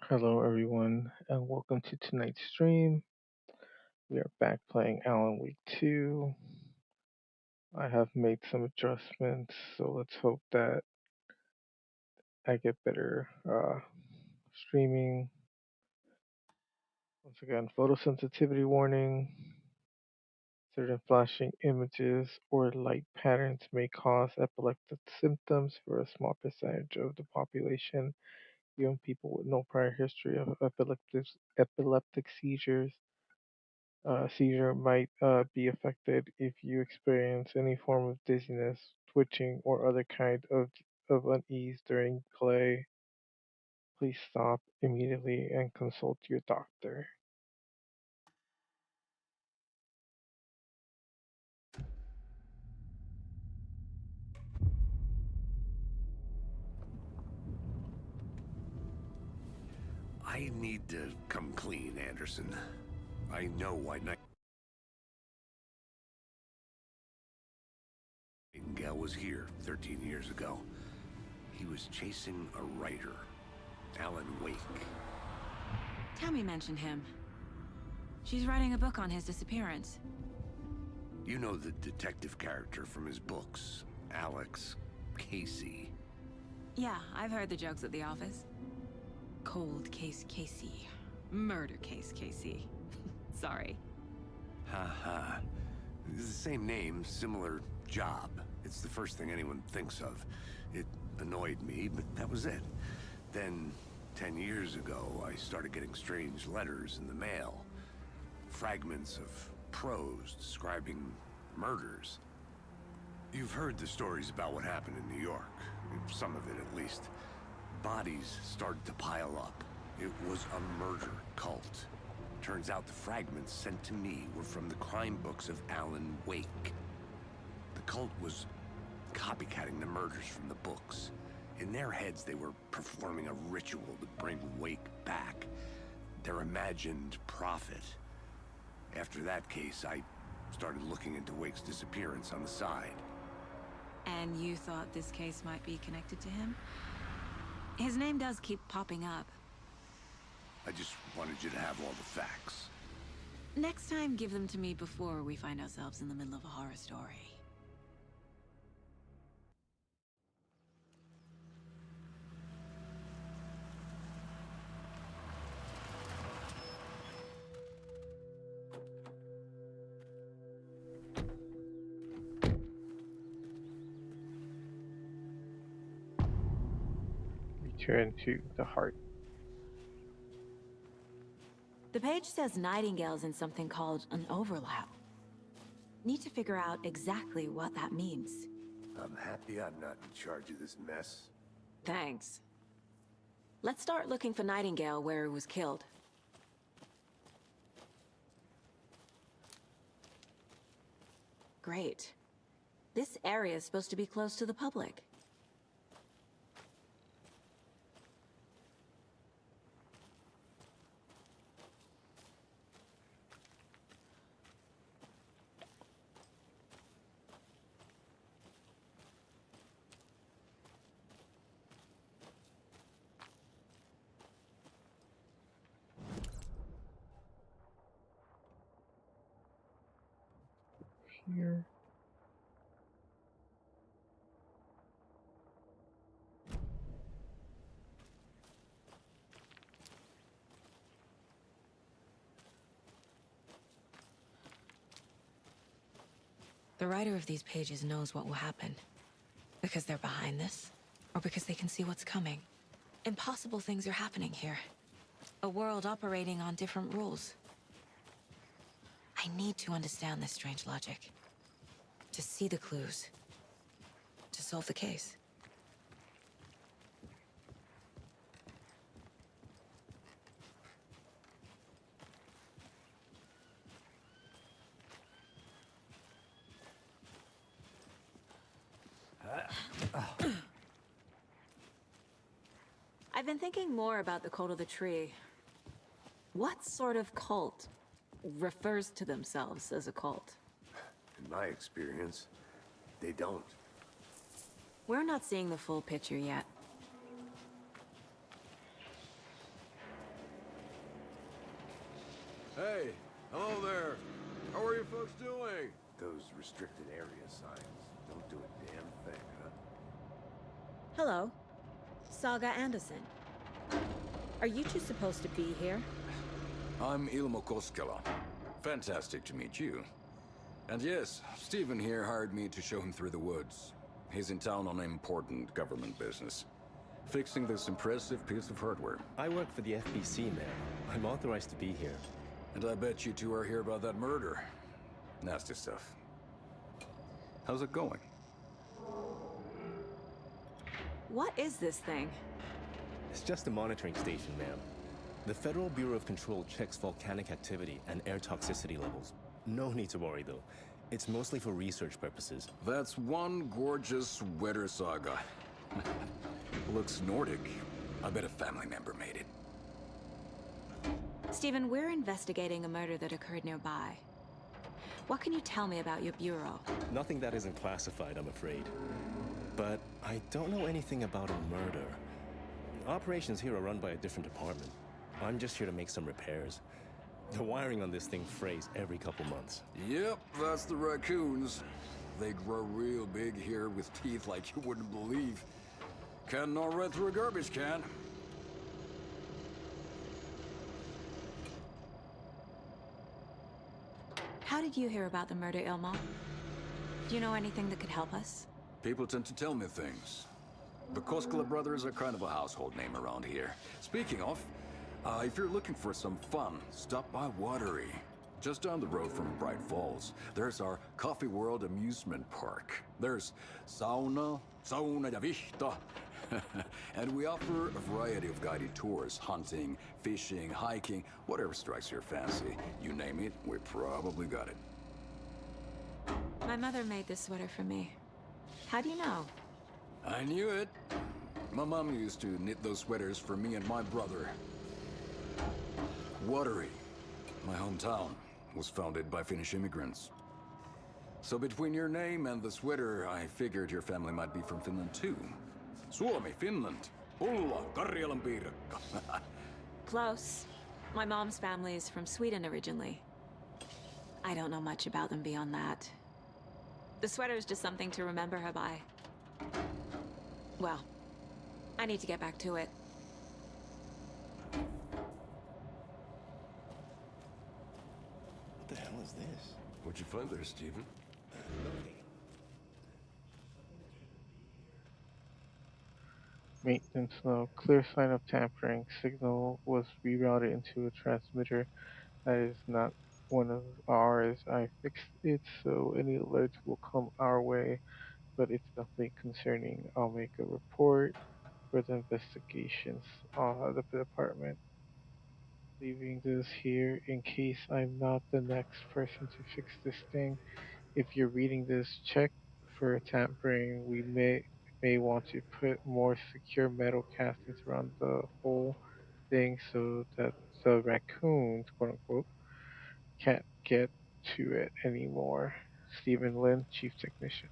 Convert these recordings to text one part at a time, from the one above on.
Hello, everyone, and welcome to tonight's stream. We are back playing Alan Week 2. I have made some adjustments, so let's hope that I get better streaming. Once again, photosensitivity warning. Certain flashing images or light patterns may cause epileptic symptoms for a small percentage of the population. Even people with no prior history of epileptic seizure might be affected if you experience any form of dizziness, twitching, or other kind of unease during play. Please stop immediately and consult your doctor. I need to come clean, Anderson. I know why Nightingale was here 13 years ago. He was chasing a writer, Alan Wake. Tammy mentioned him. She's writing a book on his disappearance. You know the detective character from his books, Alex Casey. Yeah, I've heard the jokes at the office. Cold case Casey. Murder case Casey. Sorry. Ha ha. It's the same name, similar job. It's the first thing anyone thinks of. It annoyed me, but that was it. Then, 10 years ago, I started getting strange letters in the mail. Fragments of prose describing murders. You've heard the stories about what happened in New York. Some of it, at least. Bodies started to pile up. It was a murder cult. Turns out the fragments sent to me were from the crime books of Alan Wake. The cult was copycatting the murders from the books. In their heads, they were performing a ritual to bring Wake back. Their imagined prophet. After that case, I started looking into Wake's disappearance on the side. And you thought this case might be connected to him? His name does keep popping up. I just wanted you to have all the facts. Next time, give them to me before we find ourselves in the middle of a horror story. Return to the heart. The page says Nightingale's in something called an overlap. Need to figure out exactly what that means. I'm happy I'm not in charge of this mess. Thanks. Let's start looking for Nightingale where he was killed. Great. This area is supposed to be close to the public. Here. The writer of these pages knows what will happen. Because they're behind this, or because they can see what's coming. Impossible things are happening here. A world operating on different rules. I need to understand this strange logic. To see the clues. To solve the case. I've been thinking more about the cult of the tree. What sort of cult refers to themselves as a cult? In my experience, they don't. We're not seeing the full picture yet. Hello there. How are you folks doing? Those restricted area signs don't do a damn thing, huh? Hello. Saga Anderson. Are you two supposed to be here? I'm Ilmo Koskela. Fantastic to meet you. And yes, Stephen here hired me to show him through the woods. He's in town on important government business. Fixing this impressive piece of hardware. I work for the FBC, man. I'm authorized to be here. And I bet you two are here about that murder. Nasty stuff. How's it going? What is this thing? It's just a monitoring station, ma'am. The Federal Bureau of Control checks volcanic activity and air toxicity levels. No need to worry, though. It's mostly for research purposes. That's one gorgeous weather saga. Looks Nordic. I bet a family member made it. Stephen, we're investigating a murder that occurred nearby. What can you tell me about your bureau? Nothing that isn't classified, I'm afraid. But I don't know anything about a murder. Operations here are run by a different department. I'm just here to make some repairs. The wiring on this thing frays every couple months. Yep, that's the raccoons. They grow real big here with teeth like you wouldn't believe. Can gnaw right through a garbage can. How did you hear about the murder, Ilmo? Do you know anything that could help us? People tend to tell me things. The Koskela brothers are kind of a household name around here. Speaking of, if you're looking for some fun, stop by Watery. Just down the road from Bright Falls, there's our Coffee World amusement park. There's sauna ja vihta. And we offer a variety of guided tours, hunting, fishing, hiking, whatever strikes your fancy. You name it, we probably got it. My mother made this sweater for me. How do you know? I knew it. My mom used to knit those sweaters for me and my brother. Watery, my hometown, was founded by Finnish immigrants. So between your name and the sweater, I figured your family might be from Finland too. Suomi, Finland. Pulla, Karjalan piirakka. Close. My mom's family is from Sweden originally. I don't know much about them beyond that. The sweater is just something to remember her by. Well, I need to get back to it. What the hell is this? What'd you find there, Stephen? Maintenance note. Clear sign of tampering. Signal was rerouted into a transmitter that is not one of ours. I fixed it so any alerts will come our way, but it's nothing concerning. I'll make a report for the investigations of the department. Leaving this here in case I'm not the next person to fix this thing. If you're reading this, check for tampering. We may want to put more secure metal castings around the whole thing so that the raccoons, quote unquote, can't get to it anymore. Stephen Lin, Chief Technician.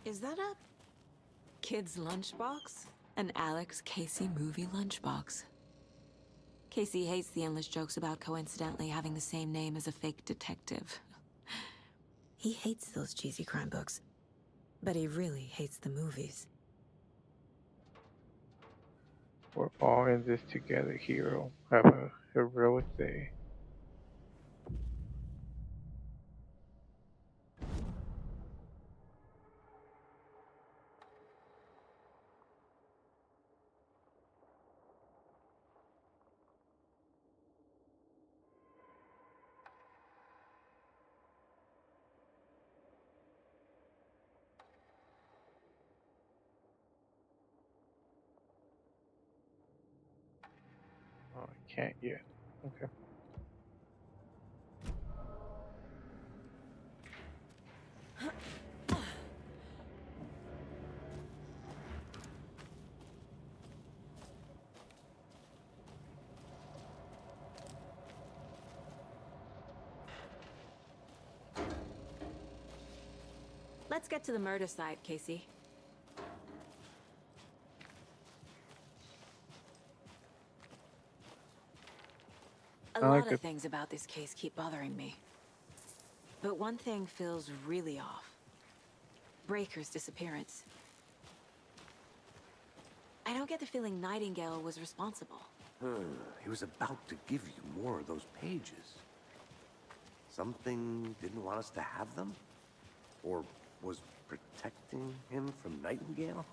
Is that a kid's lunchbox? An Alex Casey movie lunchbox. Casey hates the endless jokes about coincidentally having the same name as a fake detective. He hates those cheesy crime books, but he really hates the movies. We're all in this together, hero. Have a heroic day. Oh, I can't yet. Okay. Let's get to the murder site, Casey. A I like lot of it. things about this case keep bothering me. But one thing feels really off. Breaker's disappearance. I don't get the feeling Nightingale was responsible. He was about to give you more of those pages. Something didn't want us to have them? Or was protecting him from Nightingale?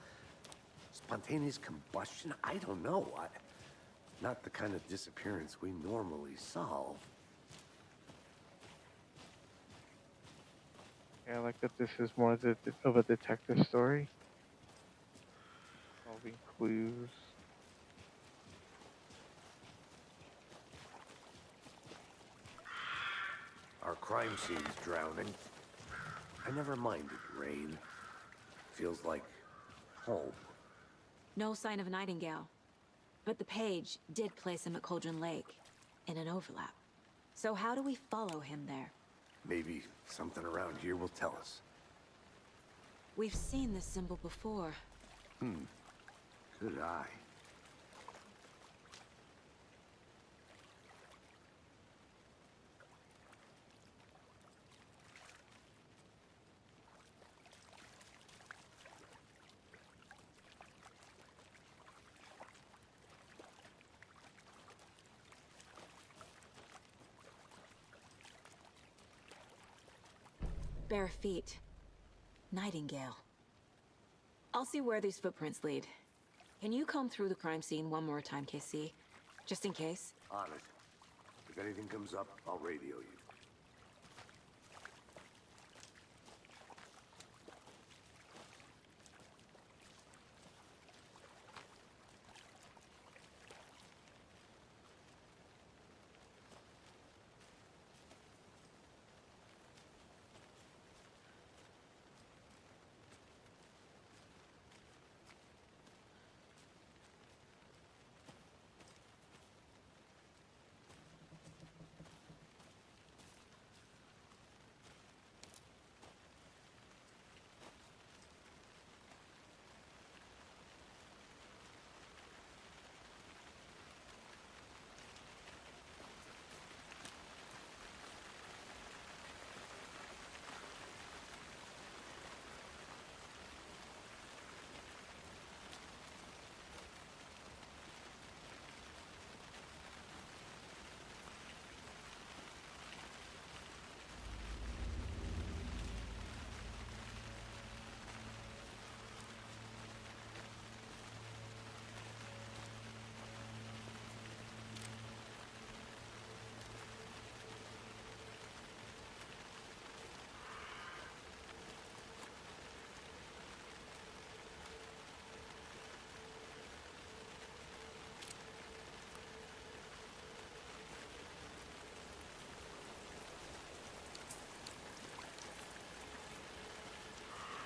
Spontaneous combustion? I don't know. Not the kind of disappearance we normally solve. Yeah, I like that this is more of a detective story. Solving clues. Our crime scene's drowning. I never minded rain. Feels like home. No sign of Nightingale. But the page did place him at Cauldron Lake, in an overlap. So how do we follow him there? Maybe something around here will tell us. We've seen this symbol before. Good eye. Bare feet. Nightingale. I'll see where these footprints lead. Can you comb through the crime scene one more time, KC? Just in case? On it. If anything comes up, I'll radio you.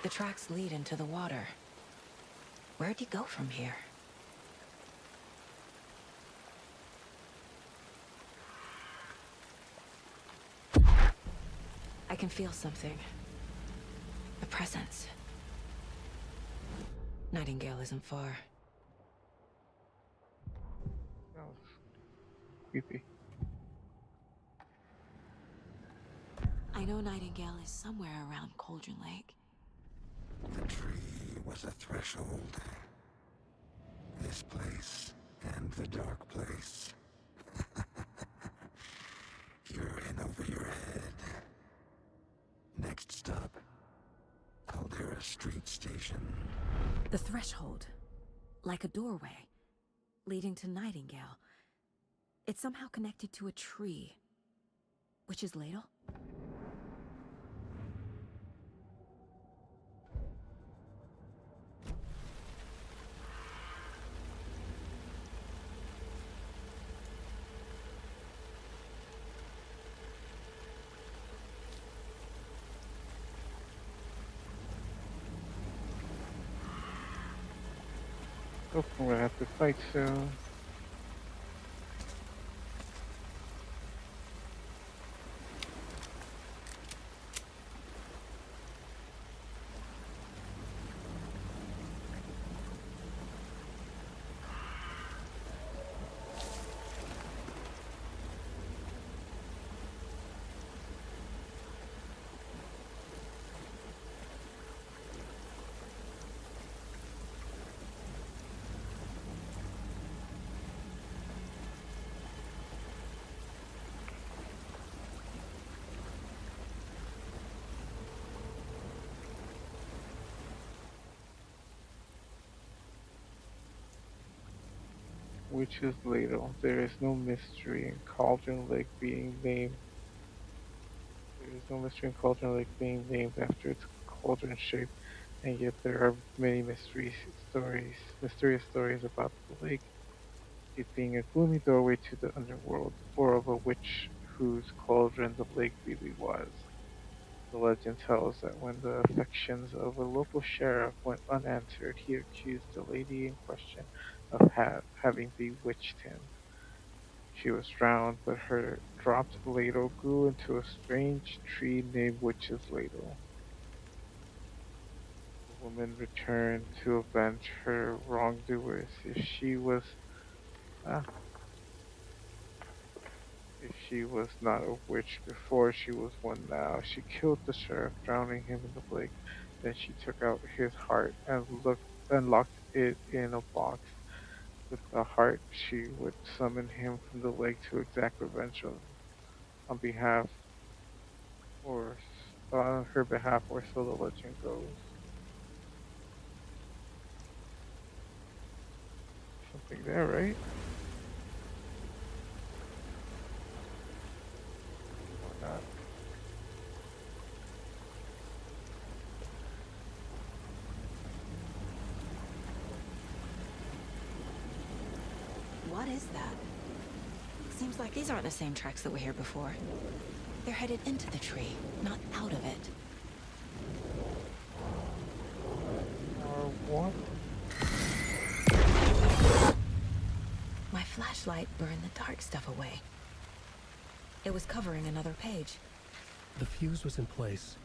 The tracks lead into the water. Where'd he go from here? I can feel something. A presence. Nightingale isn't far. Oh, creepy. I know Nightingale is somewhere around Cauldron Lake. The tree was a threshold. This place and the dark place. You're in over your head. Next stop, Caldera Street Station. The threshold. Like a doorway. Leading to Nightingale. It's somehow connected to a tree. Witch's Ladle? Oh, I'm gonna have to fight soon. Witch's Ladle. There is no mystery in Cauldron Lake being named. There is no mystery in Cauldron Lake being named after its cauldron shape, and yet there are many mysterious stories about the lake. It being a gloomy doorway to the underworld, or of a witch whose cauldron the lake really was. The legend tells that when the affections of a local sheriff went unanswered, he accused the lady in question of having bewitched him. She was drowned, but her dropped ladle grew into a strange tree named Witch's Ladle. The woman returned to avenge her wrongdoers. Ah, if she was not a witch before, she was one now. She killed the sheriff, drowning him in the lake. Then she took out his heart and locked it in a box. With the heart, she would summon him from the lake to exact revenge on behalf or on her behalf, or so the legend goes. Something there, right? Or not? What is that? Seems like these aren't the same tracks that were here before. They're headed into the tree, not out of it. Or what? My flashlight burned the dark stuff away. It was covering another page. The fuse was in place.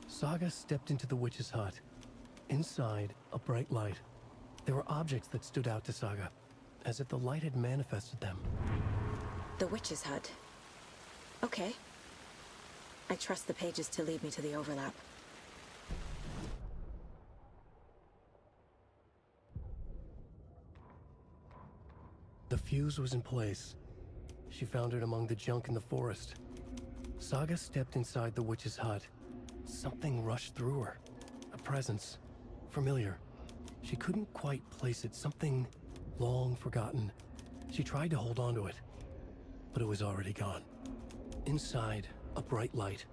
Saga stepped into the witch's hut. Inside, a bright light. There were objects that stood out to Saga, as if the light had manifested them. The witch's hut. Okay. I trust the pages to lead me to the overlap. The fuse was in place. She found it among the junk in the forest. Saga stepped inside the witch's hut. Something rushed through her. A presence. Familiar. She couldn't quite place it. Something long forgotten. She tried to hold on to it, but it was already gone. Inside, a bright light.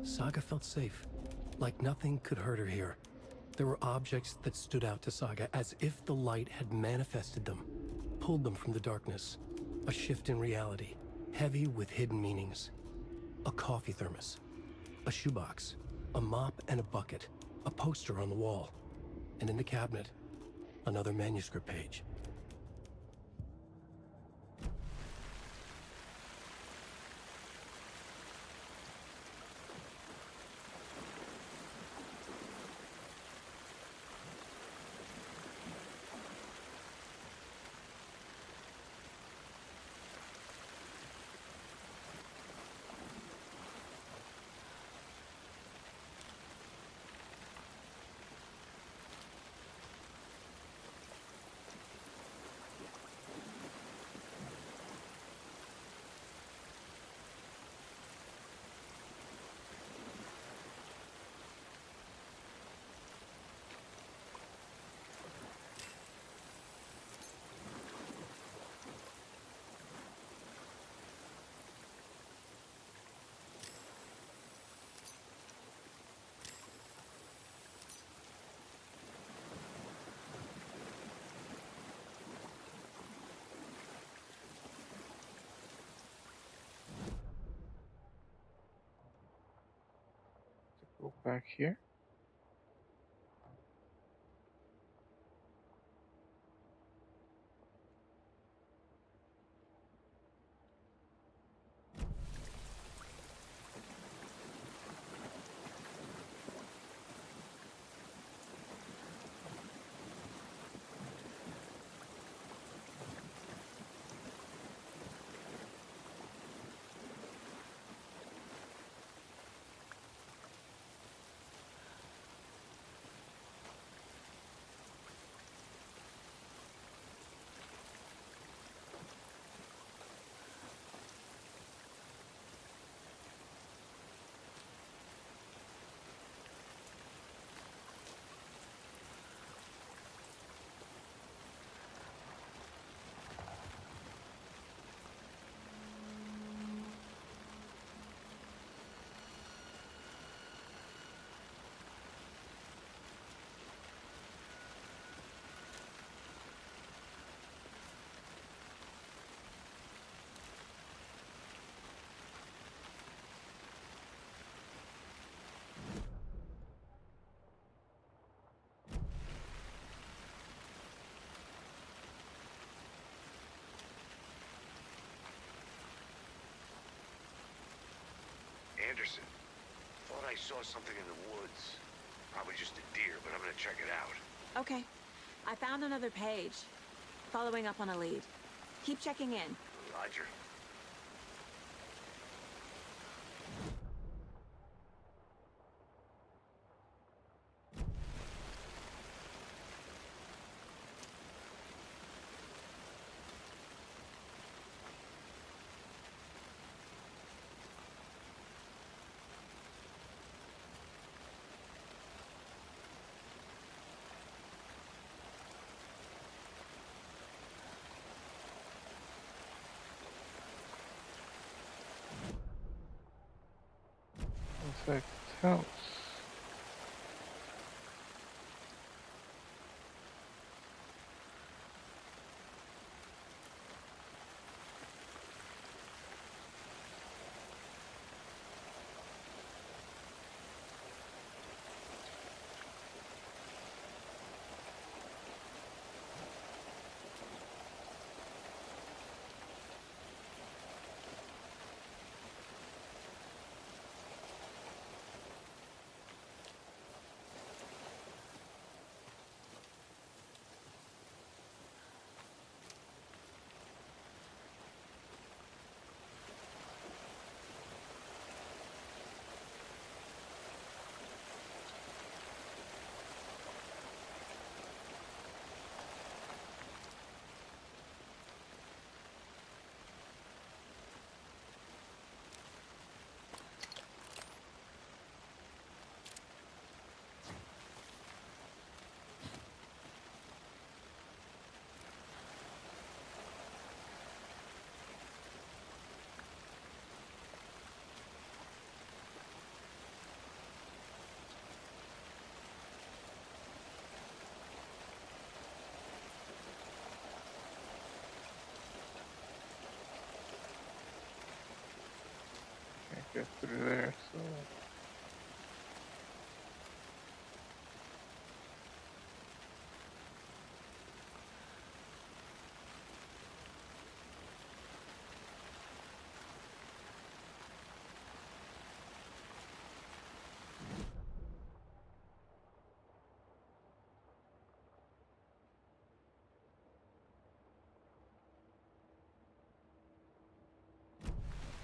Saga felt safe. Like nothing could hurt her here. There were objects that stood out to Saga as if the light had manifested them. Pulled them from the darkness. A shift in reality, heavy with hidden meanings. A coffee thermos, a shoebox, a mop and a bucket, a poster on the wall, and in the cabinet, another manuscript page. Go back here. Anderson. Thought I saw something in the woods. Probably just a deer, but I'm gonna check it out. Okay. I found another page. Following up on a lead. Keep checking in. Roger. Looks like the house. Can't get through there, so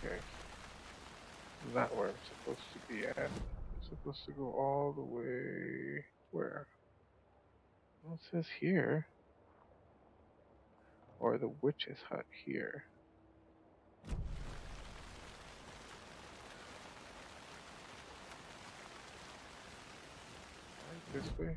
okay. Not where I'm supposed to be at. I'm supposed to go all the way where? Well, it says here. Or the witch's hut here. Right, this way?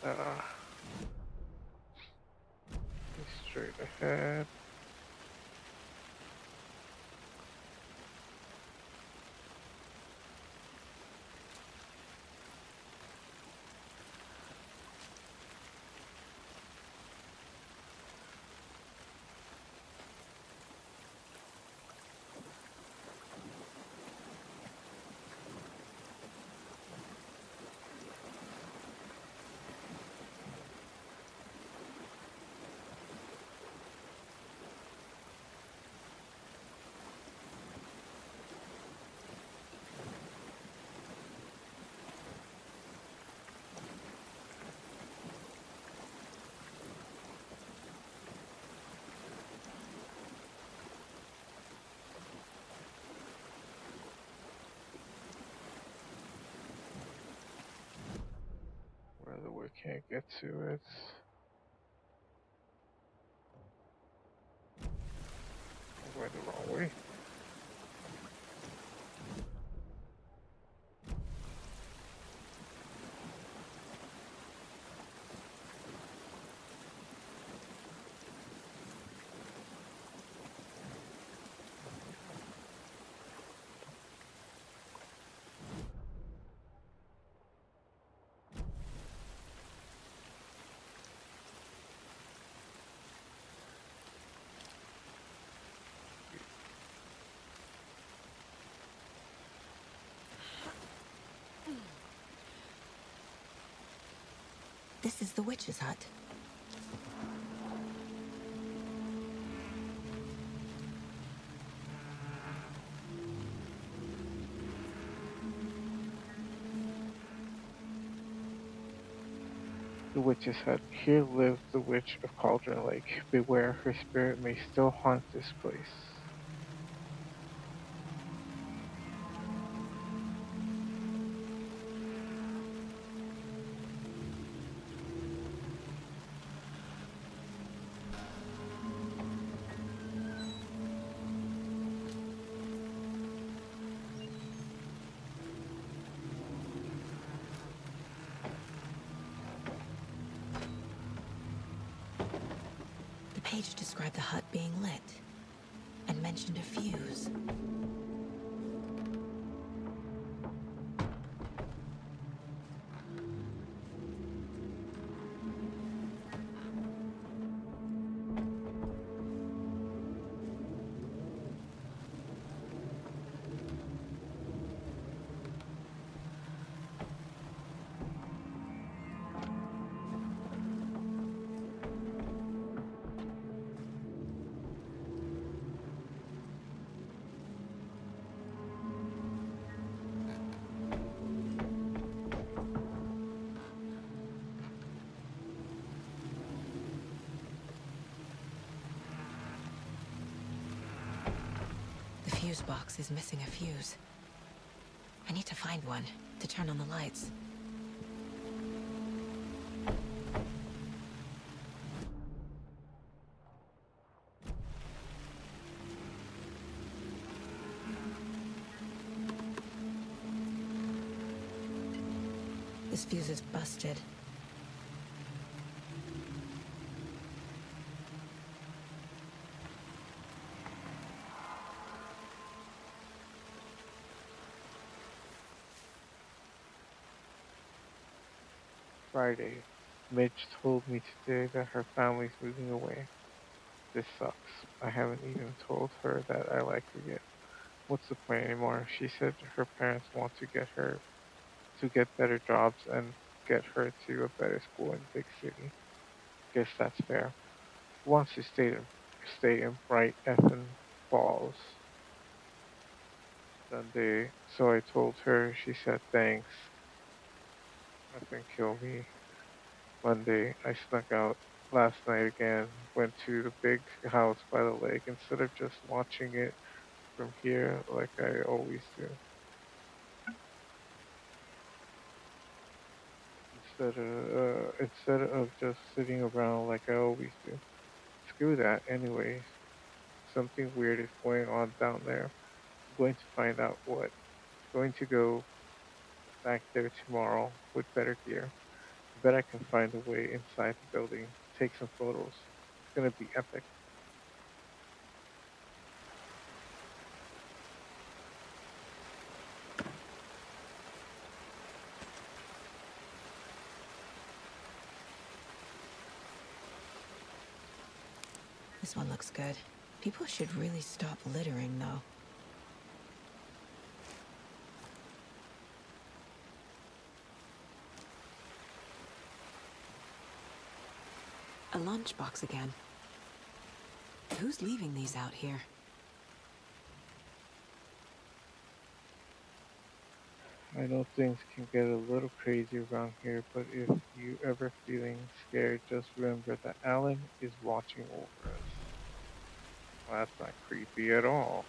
Uh, straight ahead. Whether we can't get to it. I went the wrong way. This is the witch's hut. The witch's hut. Here lives the witch of Cauldron Lake. Beware, her spirit may still haunt this place. The page described the hut being lit and mentioned a fuse. The fuse box is missing a fuse. I need to find one to turn on the lights. This fuse is busted. Friday. Mitch told me today that her family's moving away. This sucks. I haven't even told her that I like her yet. What's the point anymore? She said her parents want to get better jobs and get her to a better school in big city. Guess that's fair. Who wants to stay in bright effing Falls? Sunday. So I told her. She said thanks. Nothing kill me. Monday, I snuck out last night again. Went to the big house by the lake instead of just watching it from here like I always do. Instead of just sitting around like I always do. Screw that. Anyways, something weird is going on down there. I'm going to find out what. Going to go back there tomorrow with better gear. I bet I can find a way inside the building. Take some photos. It's gonna be epic. This one looks good. People should really stop littering, though. A lunchbox again. Who's leaving these out here? I know things can get a little crazy around here, but if you ever feeling scared, just remember that Alan is watching over us. Well, that's not creepy at all.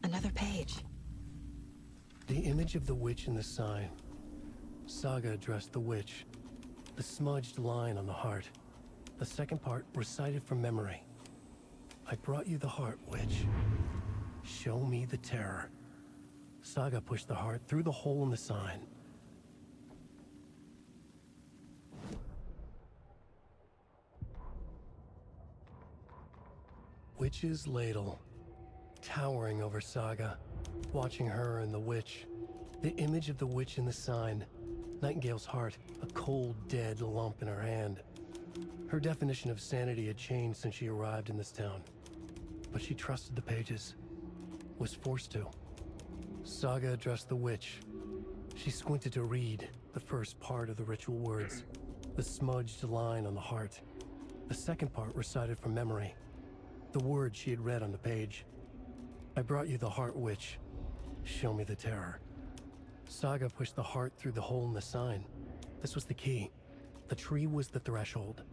Another page. The image of the witch in the sign. Saga addressed the witch. The smudged line on the heart. The second part recited from memory. I brought you the heart, witch. Show me the terror. Saga pushed the heart through the hole in the sign. Witch's ladle. Towering over Saga. Watching her and the witch. The image of the witch in the sign. Nightingale's heart, a cold, dead lump in her hand. Her definition of sanity had changed since she arrived in this town. But she trusted the pages. Was forced to. Saga addressed the witch. She squinted to read the first part of the ritual words. The smudged line on the heart. The second part recited from memory. The words she had read on the page. I brought you the heart, witch. Show me the terror. Saga pushed the heart through the hole in the sign. This was the key. The tree was the threshold.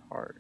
Heart.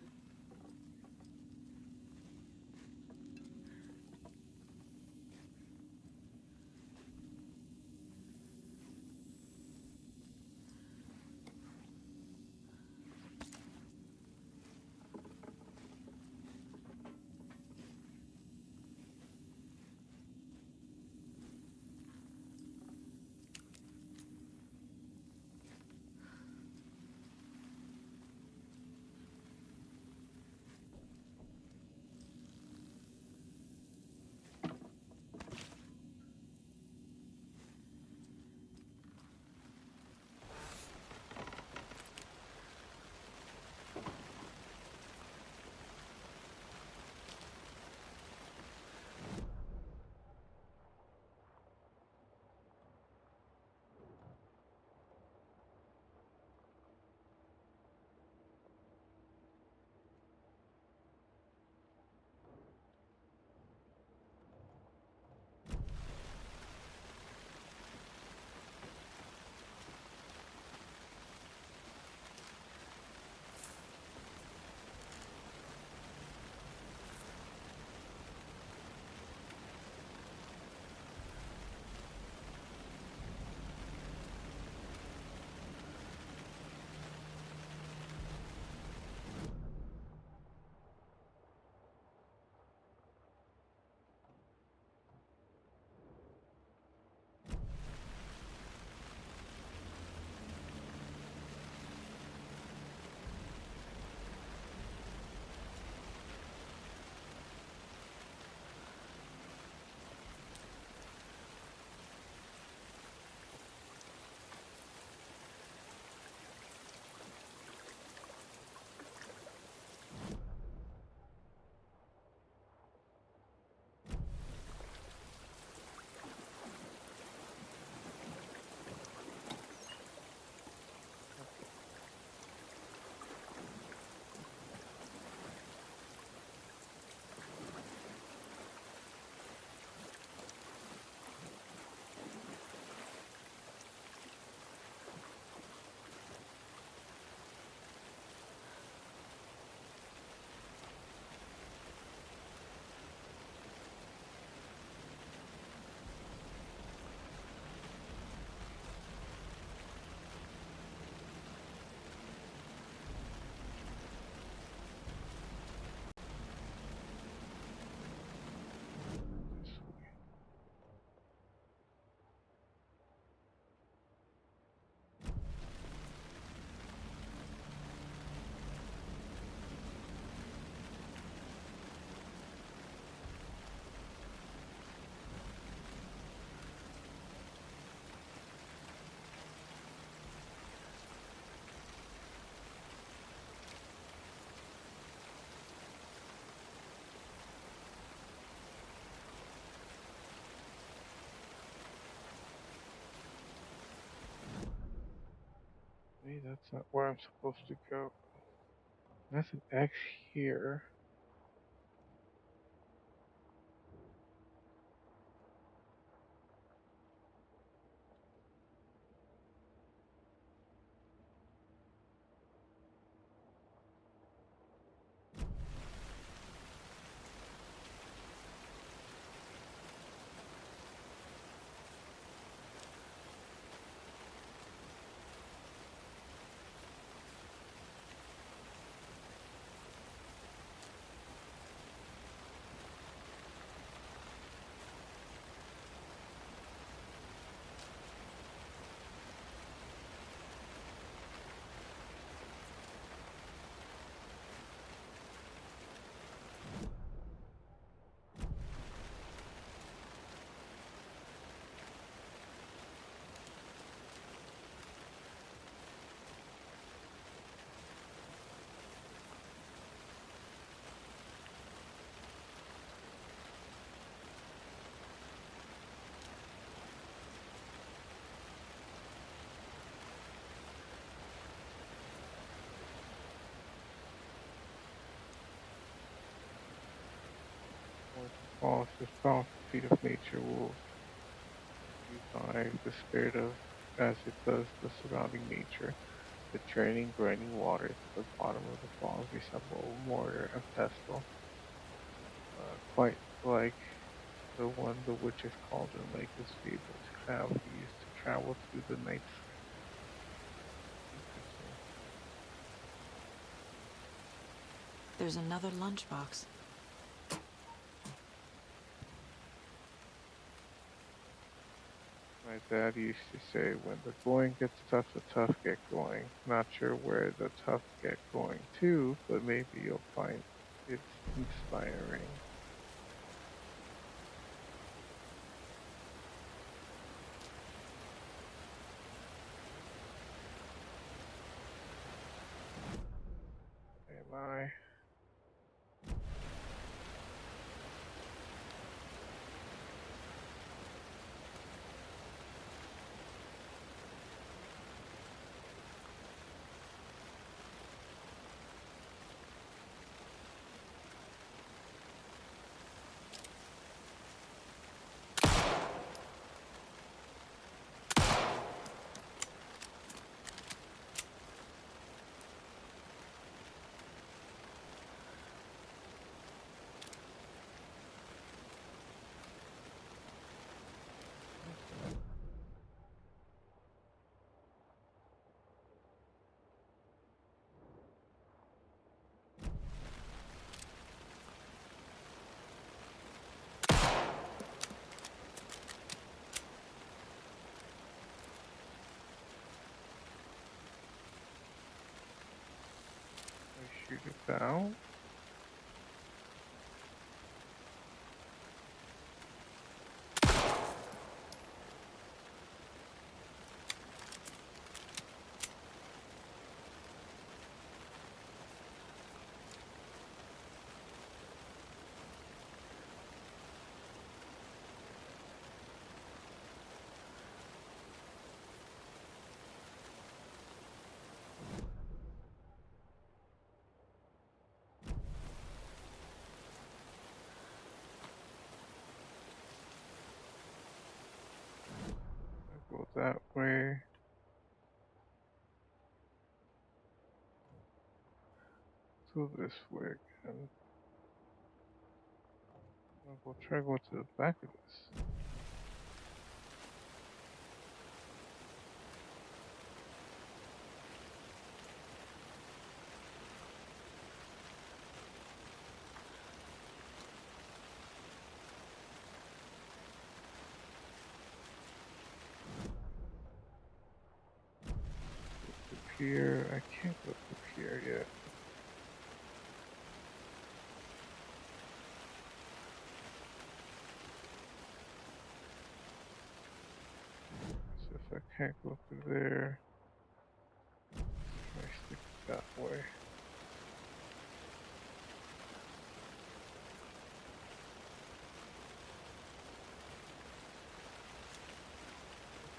Maybe that's not where I'm supposed to go. That's an X here. falls, this powerful feat of nature will revive the spirit of as it does the surrounding nature. The draining, grinding waters at the bottom of the falls resemble mortar and pestle, quite like the one the witch's cauldron lake is fabled to have used to travel through the night sky. Interesting. There's another lunchbox. My dad used to say, when the going gets tough, the tough get going. Not sure where the tough get going to, but maybe you'll find it's inspiring. Am I? Shoot it down. Go that way. To this way again. We'll try to go to the back of this. Up here, I can't go up here yet. So if I can't go through there, I stick it that way.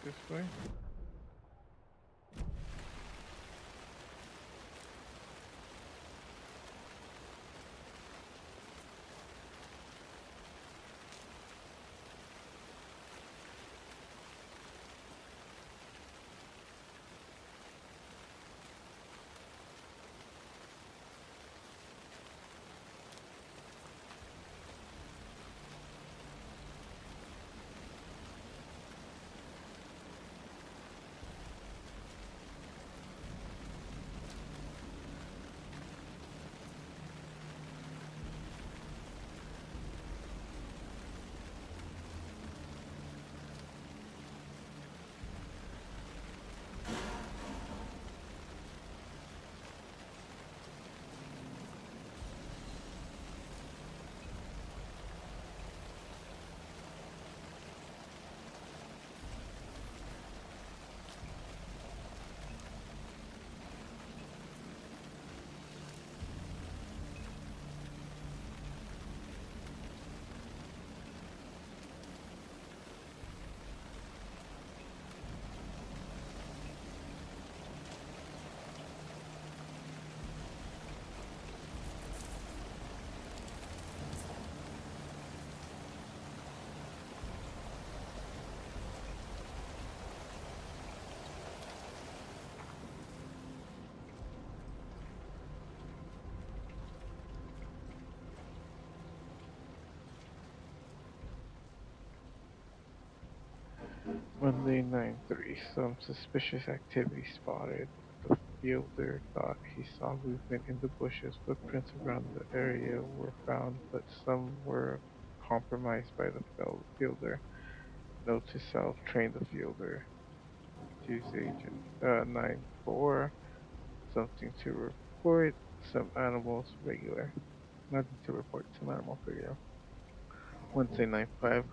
This way. Monday 9/3. Some suspicious activity spotted. The fielder thought he saw movement in the bushes. Footprints around the area were found, but some were compromised by the fielder. Note to self: train the fielder. Tuesday, 9/4. Something to report. Some animals regular. Nothing to report. Some animals regular. Wednesday 9/5.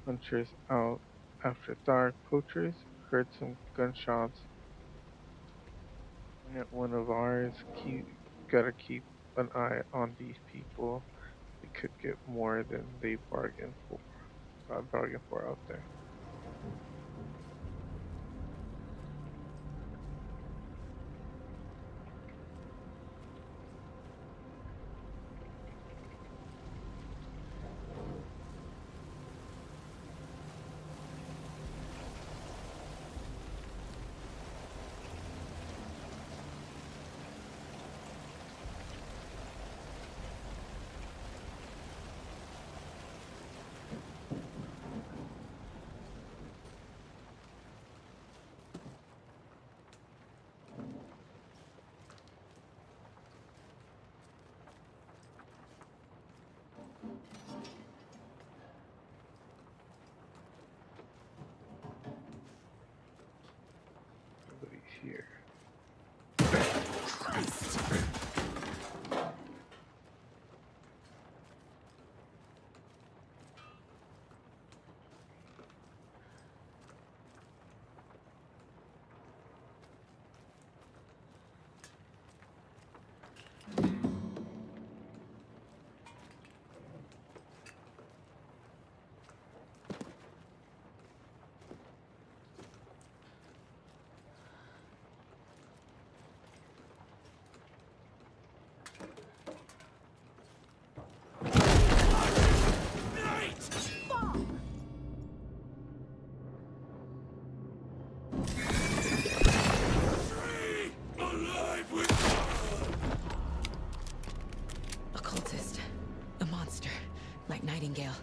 Hunters out after dark. Poachers heard some gunshots. One of ours. Gotta keep an eye on these people. They could get more than they bargained for out there. Nobody's here. A cultist. A monster. Like Nightingale.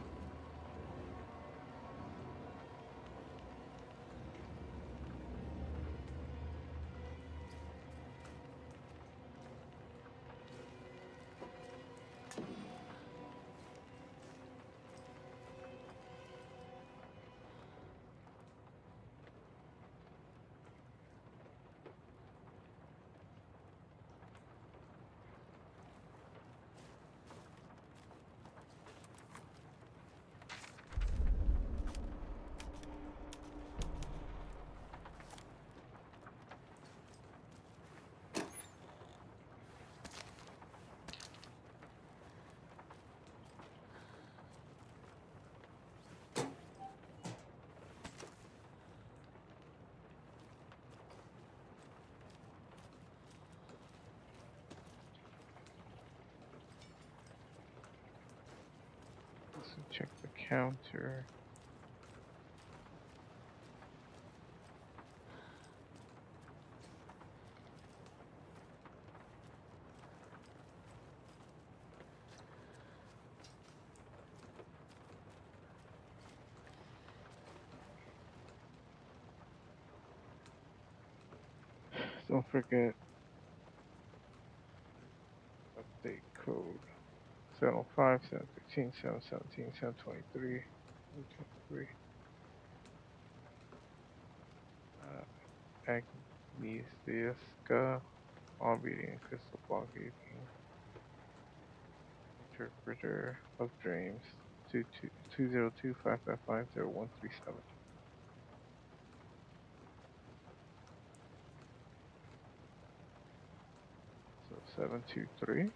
Let's check the counter. Don't forget update code 705, 713, 717, 723, 723. Agnieszka, all reading crystal ball gazing, interpreter of dreams, 202-555-0137. So 723.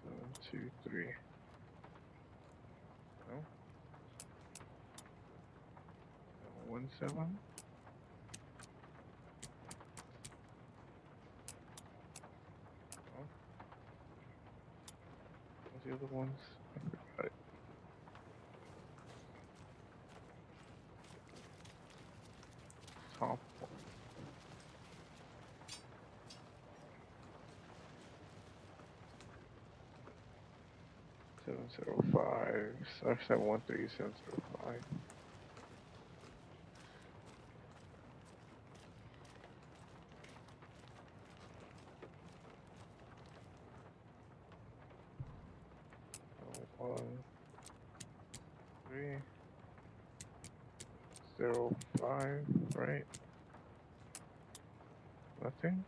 Seven, two, three. No. 717. No. other ones? I forgot it. Top one. 705. So I said 13705. One, 305, right? Nothing?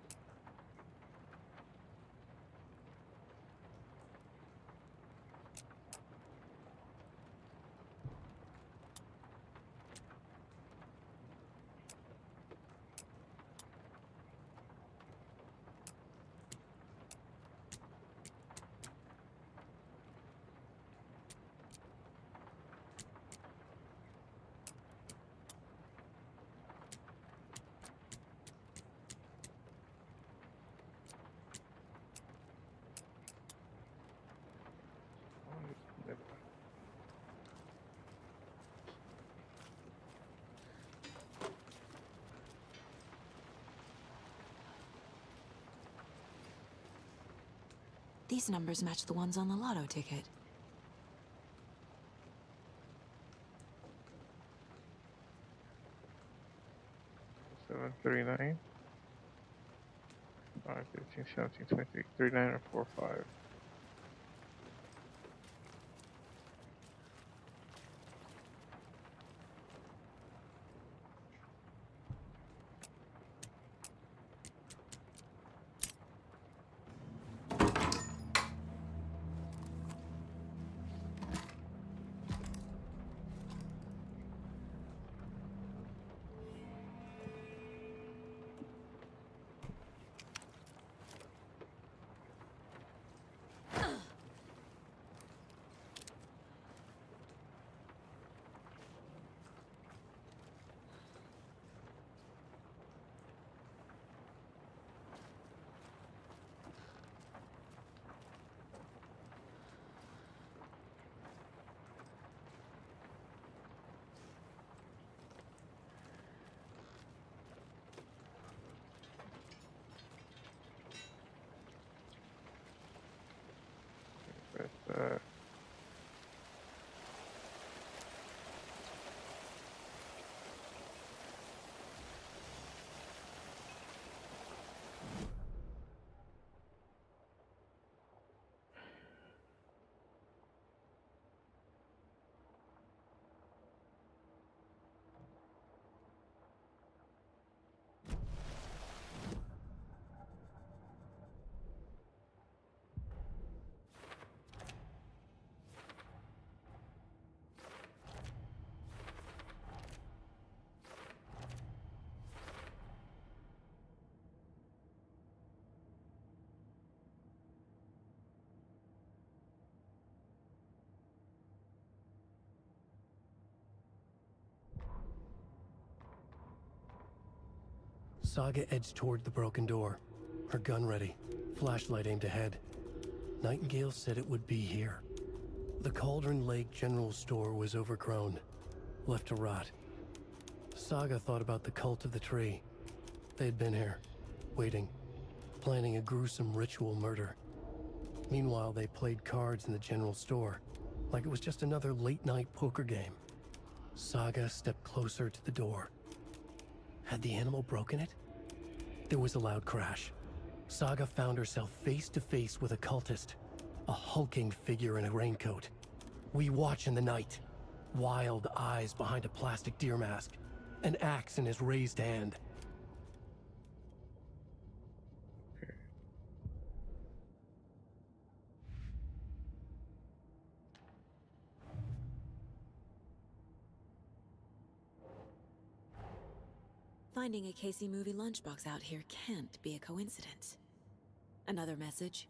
Never mind. These numbers match the ones on the lotto ticket. 739, 5, 15, 17, 23, 39 or 45. But, Saga edged toward the broken door, her gun ready, flashlight aimed ahead. Nightingale said it would be here. The Cauldron Lake General Store was overgrown, left to rot. Saga thought about the cult of the tree. They had been here, waiting, planning a gruesome ritual murder. Meanwhile, they played cards in the general store, like it was just another late-night poker game. Saga stepped closer to the door. Had the animal broken it? There was a loud crash. Saga found herself face to face with a cultist, a hulking figure in a raincoat. We watch in the night, wild eyes behind a plastic deer mask, an axe in his raised hand. okay. Finding a Casey movie lunchbox out here can't be a coincidence. Another message?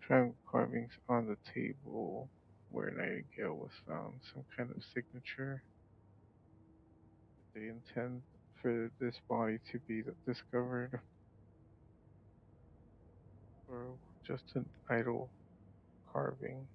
Triangle carvings on the table where Nightingale was found. Some kind of signature. Did they intend for this body to be discovered, or just an idle carving?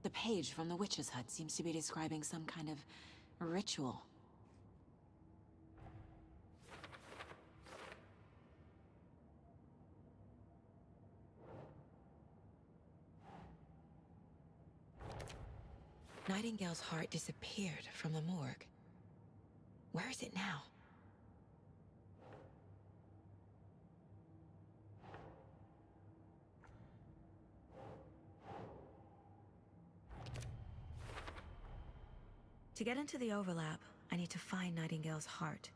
The page from the witch's hut seems to be describing some kind of ritual. Nightingale's heart disappeared from the morgue. Where is it now? To get into the overlap, I need to find Nightingale's heart.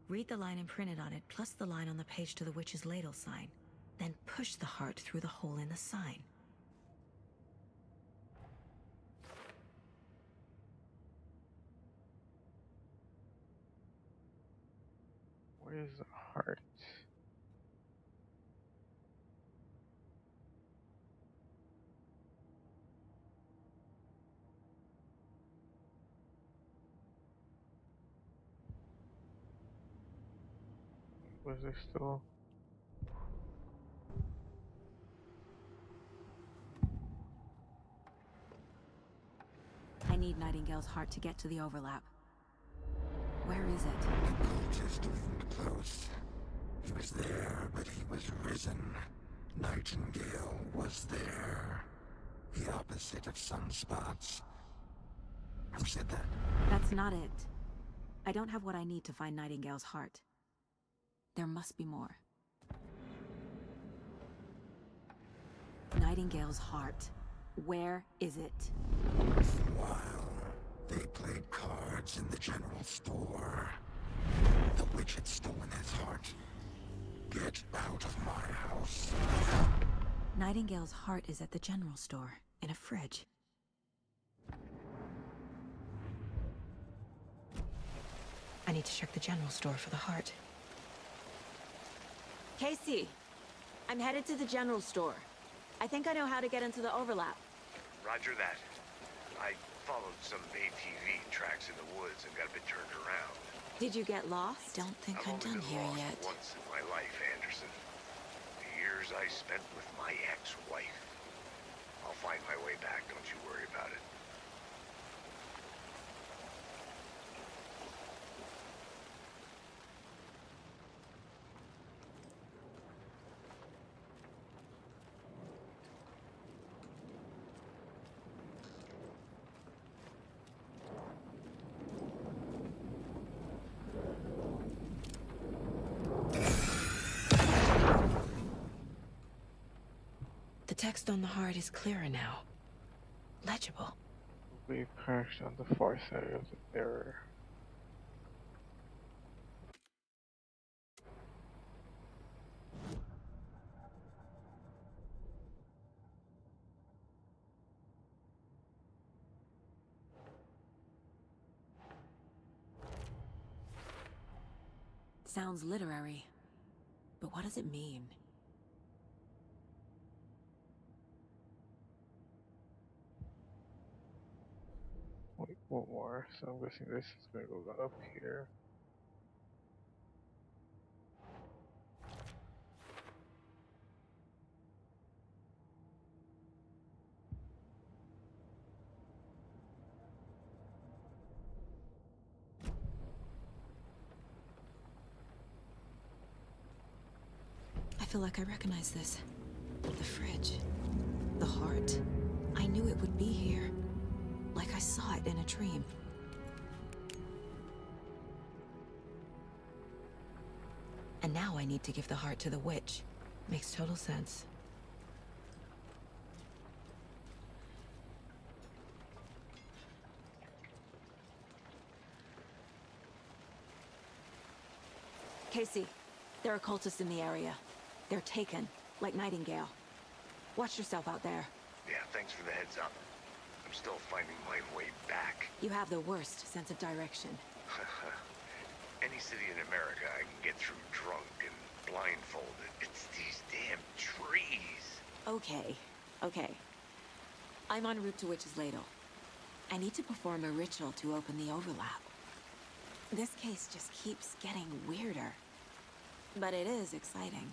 Read the line imprinted on it, plus the line on the page to the witch's ladle sign. Then push the heart through the hole in the sign. Where's the heart? Was there still? I need Nightingale's heart to get to the overlap. Where is it? The cultist loomed close. He was there, but he was risen. Nightingale was there. The opposite of sunspots. Who said that? That's not it. I don't have what I need to find Nightingale's heart. There must be more. Nightingale's heart. Where is it? While they played cards in the general store, the witch had stolen his heart. Get out of my house. Nightingale's heart is at the general store, in a fridge. I need to check the general store for the heart. Casey, I'm headed to the general store. I think I know how to get into the overlap. Roger that. I followed some ATV tracks in the woods and got a bit turned around. Did you get lost? Don't think I've I'm only done been here lost yet. once in my life, Anderson. The years I spent with my ex-wife. I'll find my way back, don't you worry about it. The text on the heart is clearer now. Legible. We crashed on the far side of the mirror. Sounds literary. But what does it mean? Wait, one more. So I'm guessing this is gonna go up here. feel like I recognize this. The fridge. The heart. I knew it would be here. Like I saw it in a dream. And now I need to give the heart to the witch. Makes total sense. Casey, there are cultists in the area. They're taken, like Nightingale. Watch yourself out there. Yeah, thanks for the heads up. I'm still finding my way back. You have the worst sense of direction. Any city in America I can get through drunk and blindfolded. It's these damn trees. Okay, okay. I'm en route to Witch's Ladle. I need to perform a ritual to open the overlap. This case just keeps getting weirder. But it is exciting.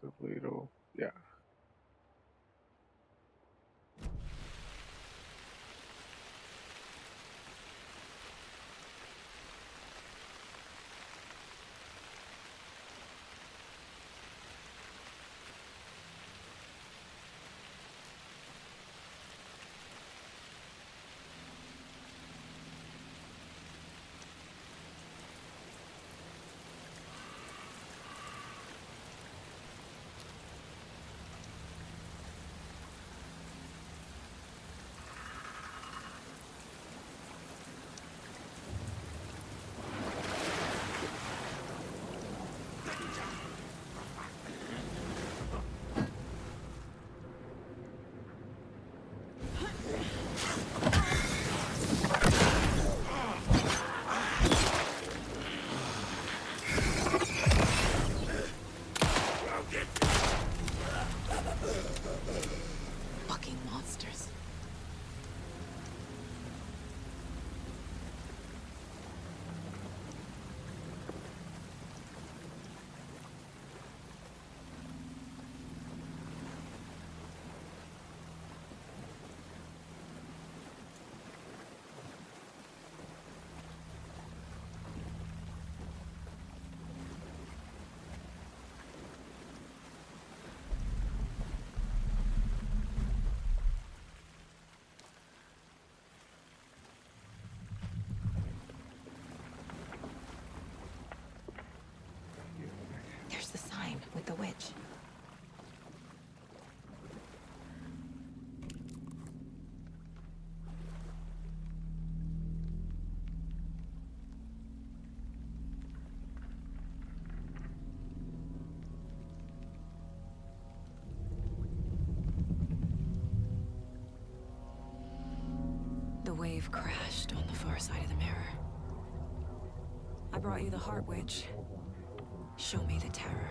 The little, yeah. Fucking monsters. There's the sign with the witch. The wave crashed on the far side of the mirror. I brought you the Heart Witch. Show me the terror.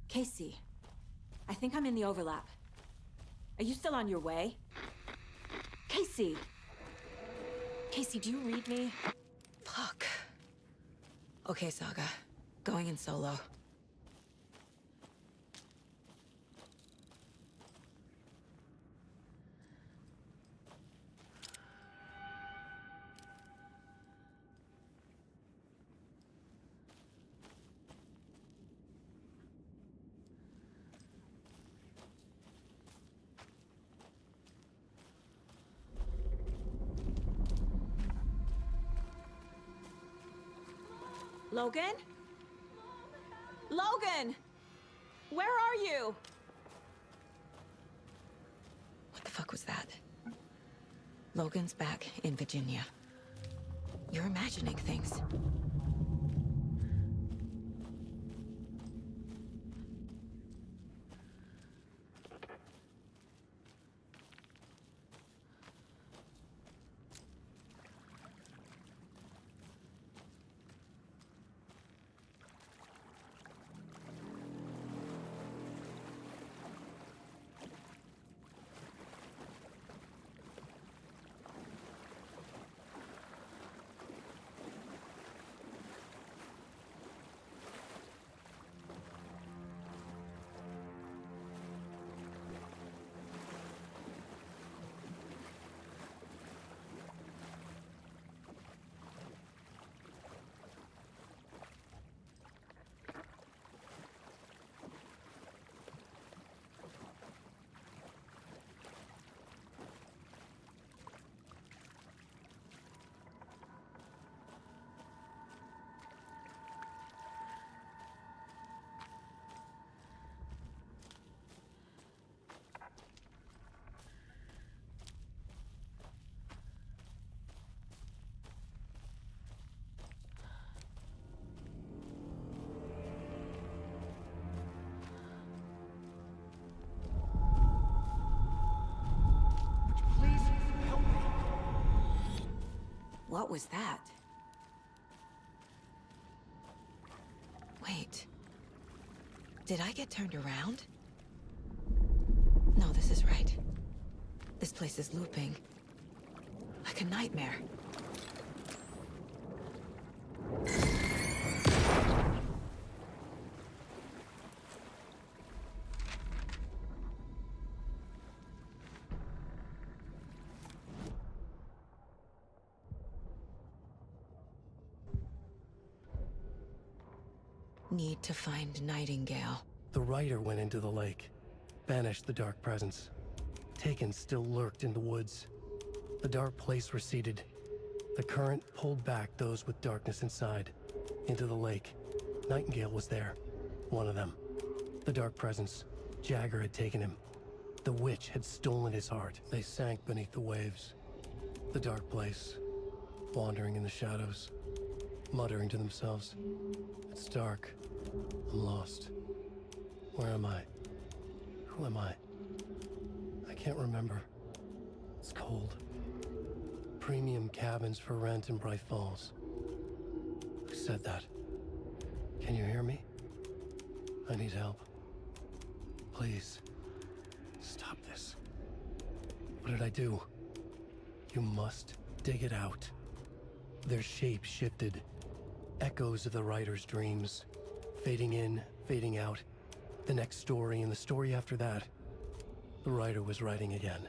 Casey, I think I'm in the overlap. Are you still on your way? Casey! Casey, do you read me? Fuck. Okay, Saga. Going in solo. Logan? Logan! Where are you? What the fuck was that? Logan's back in Virginia. You're imagining things. What was that? Wait. Did I get turned around? No, this is right. This place is looping. Like a nightmare. Need to find Nightingale. The rider went into the lake, banished the dark presence. Taken still lurked in the woods. The dark place receded. The current pulled back those with darkness inside, into the lake. Nightingale was there, one of them. The dark presence, Jagger had taken him. The witch had stolen his heart. They sank beneath the waves. The dark place, wandering in the shadows, muttering to themselves. It's dark. I'm lost. Where am I? Who am I? I can't remember. It's cold. Premium cabins for rent in Bright Falls. Who said that? Can you hear me? I need help. Please. Stop this. What did I do? You must dig it out. Their shape shifted. Echoes of the writer's dreams. Fading in, fading out. The next story and the story after that. The writer was writing again.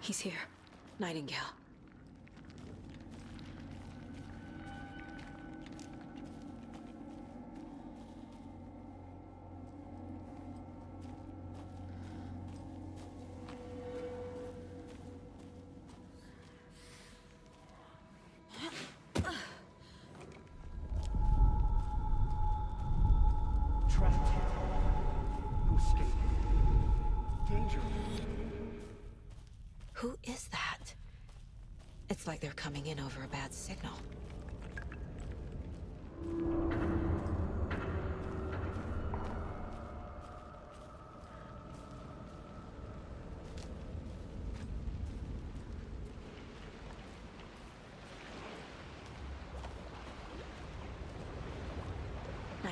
He's here. Nightingale. Trapped. Who escaped? Danger. Who is that? It's like they're coming in over a bad signal.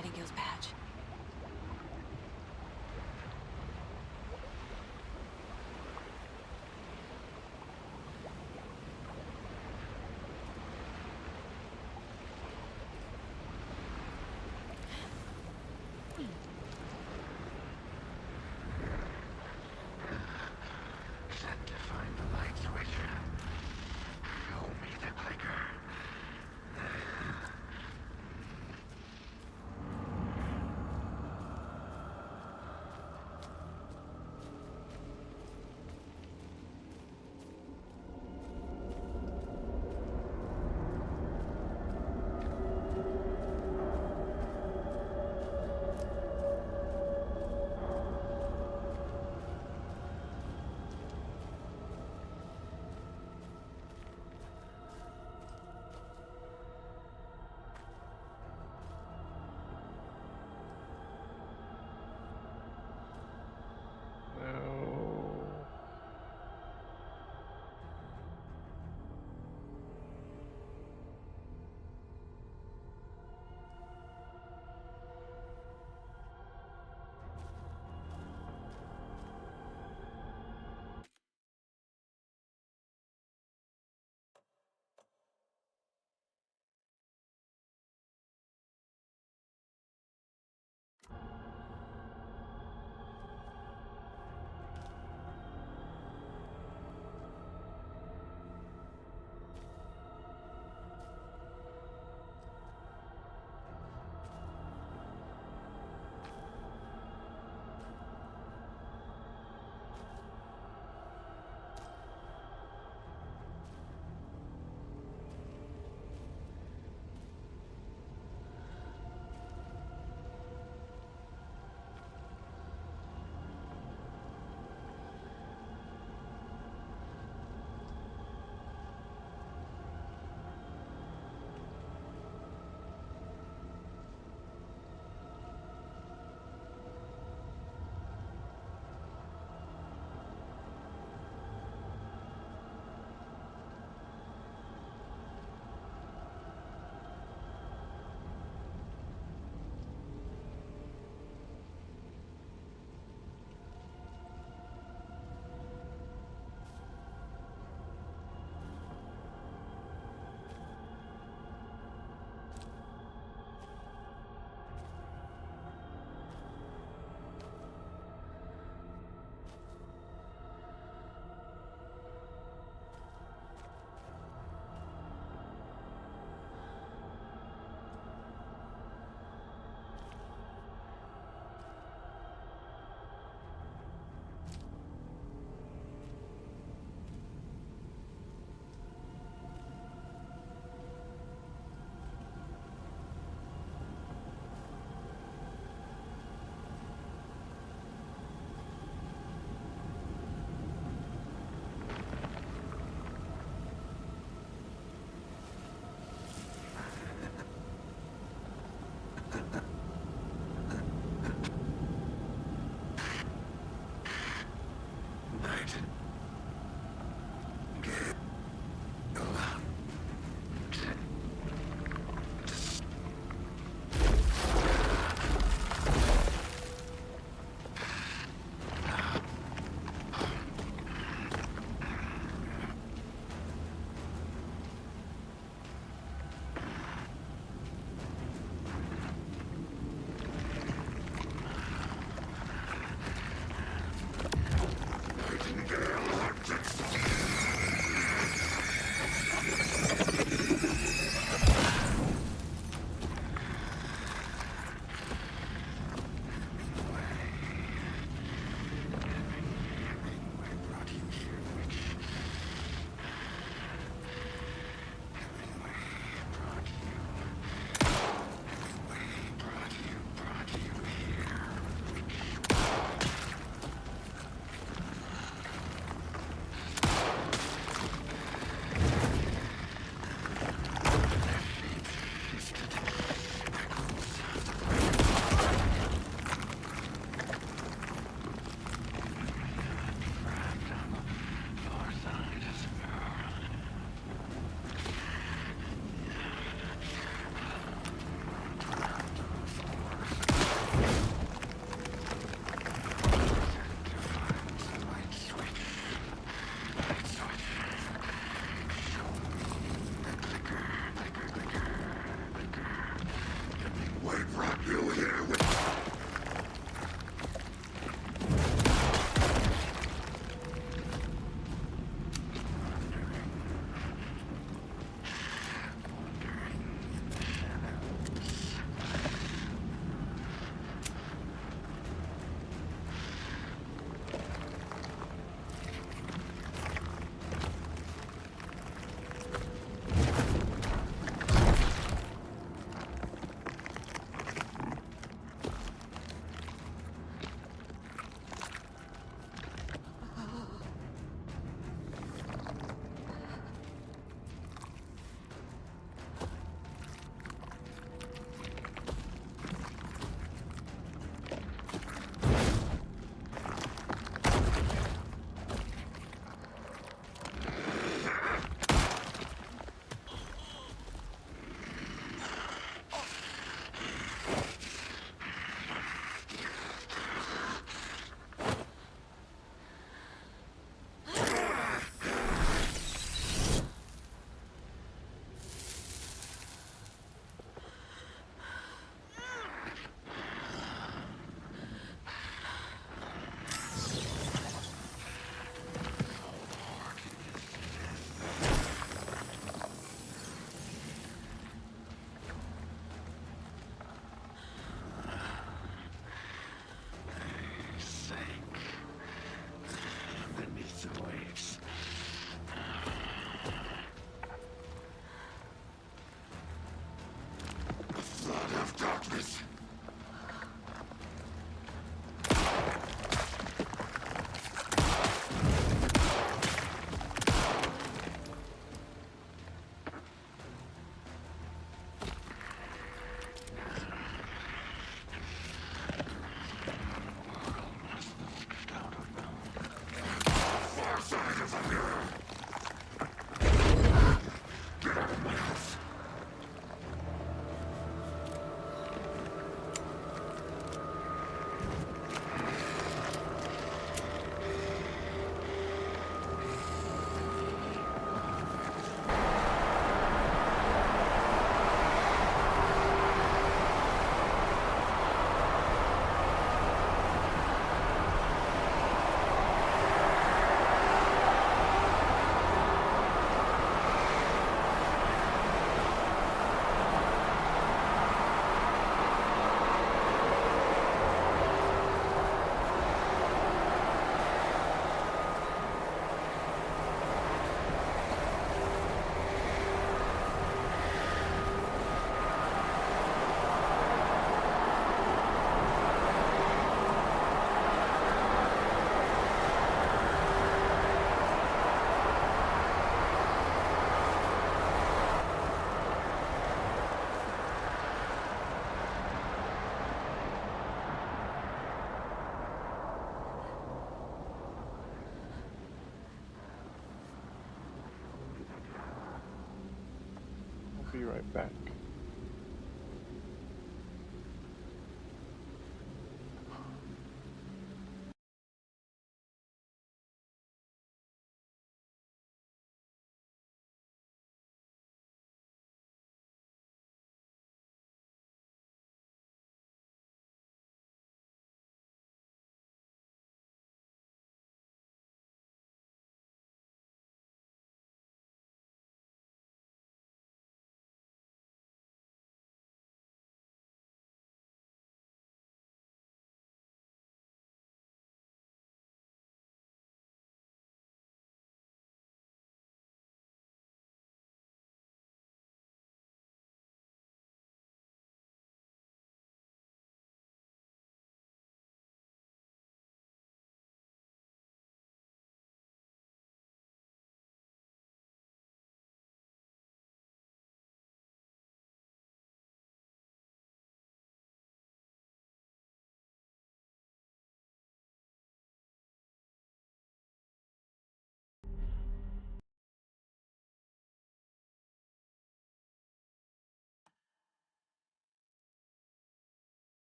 Nightingale's badge. Sent to find the light switch. Show me the clicker. be right back.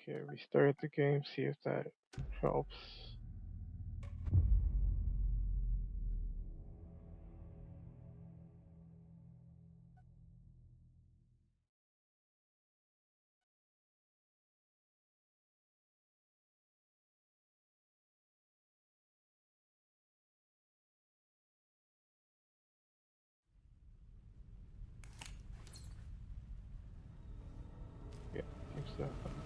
Okay, restart the game, see if that helps. Yeah, seems that helps.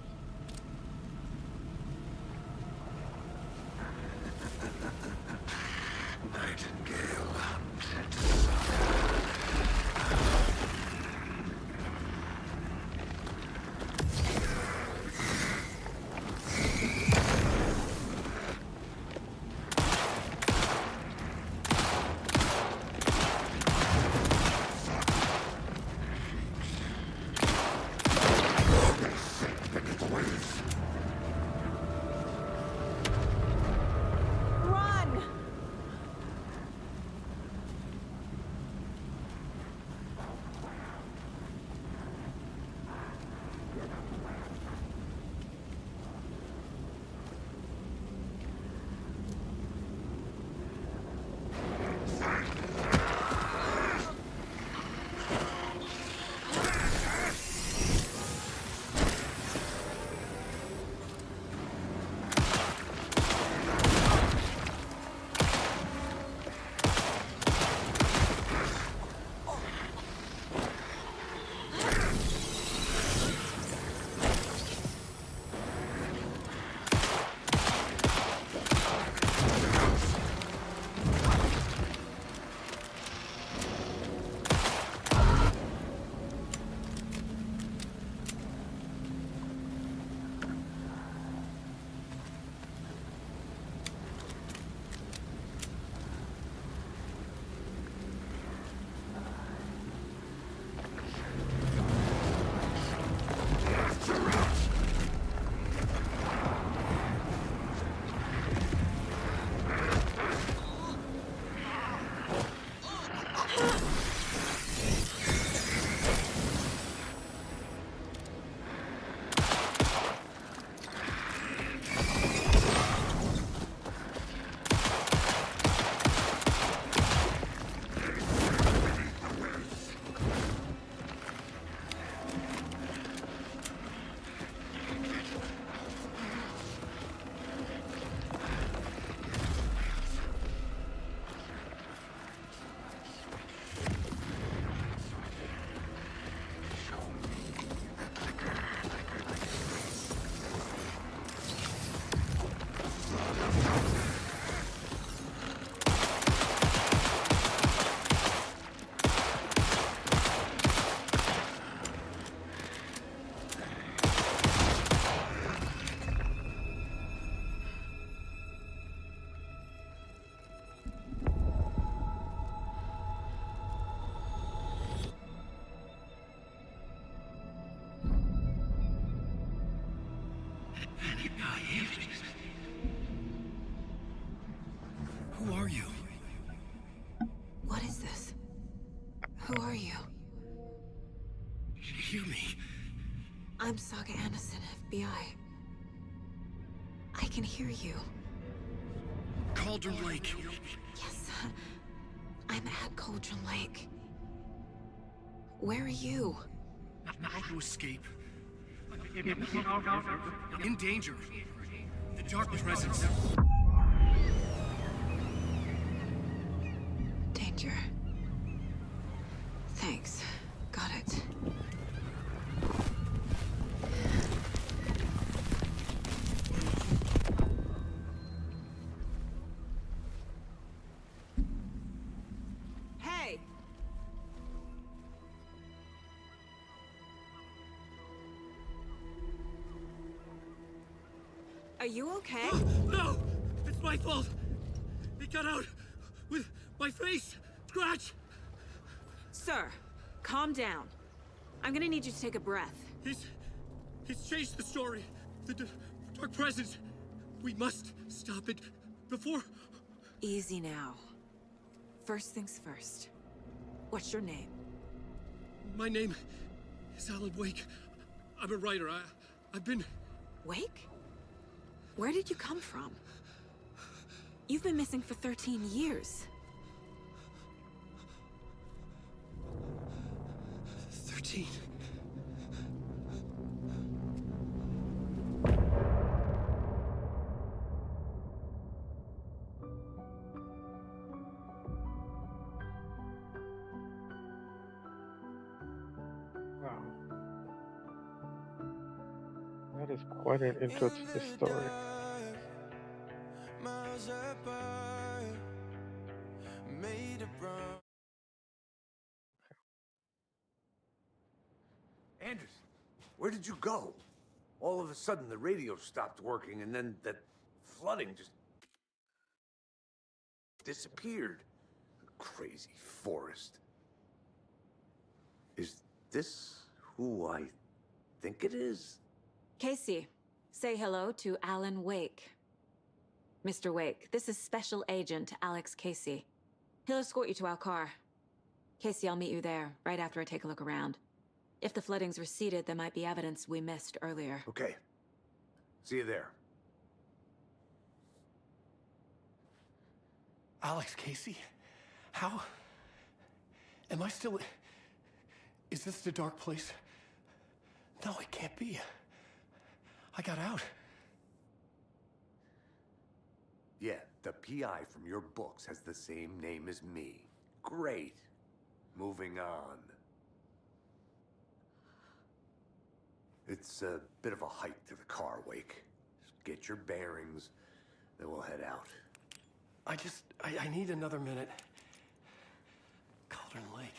Who are you? Hear me. I'm Saga Anderson, FBI. I can hear you. Cauldron Lake. Yes, I'm at Cauldron Lake. Where are you? How to escape. In danger. The dark presence. Danger. Thanks. Got it. Hey! Are you okay? No! It's my fault! It got out with my face! Scratch! Sir, calm down. I'm gonna need you to take a breath. He's changed the story. The dark presence. We must stop it before... Easy now. First things first. What's your name? My name is Alan Wake. I'm a writer. I've been... Wake? Where did you come from? You've been missing for 13 years. 13. Wow. That is quite an intro to the story. Anderson, where did you go? All of a sudden, the radio stopped working, and then that flooding just disappeared. Crazy forest. Is this who I think it is? Casey, say hello to Alan Wake. Mr. Wake, this is Special Agent Alex Casey. He'll escort you to our car. Casey, I'll meet you there, right after I take a look around. If the flooding's receded, there might be evidence we missed earlier. Okay. See you there. Alex Casey? How? Am I still... Is this the dark place? No, it can't be. I got out. Yeah, the PI from your books has the same name as me. Great. Moving on. It's a bit of a hike to the car, Wake. Just get your bearings, then we'll head out. I need another minute. Cauldron Lake.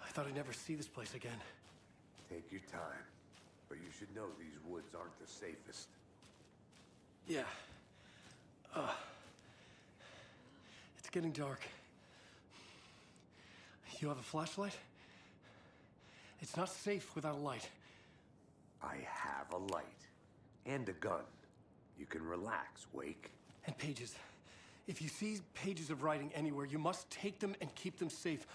I thought I'd never see this place again. Take your time, but you should know these woods aren't the safest. Yeah. It's getting dark. You have a flashlight? It's not safe without a light. I have a light. And a gun. You can relax, Wake. And pages. If you see pages of writing anywhere, you must take them and keep them safe.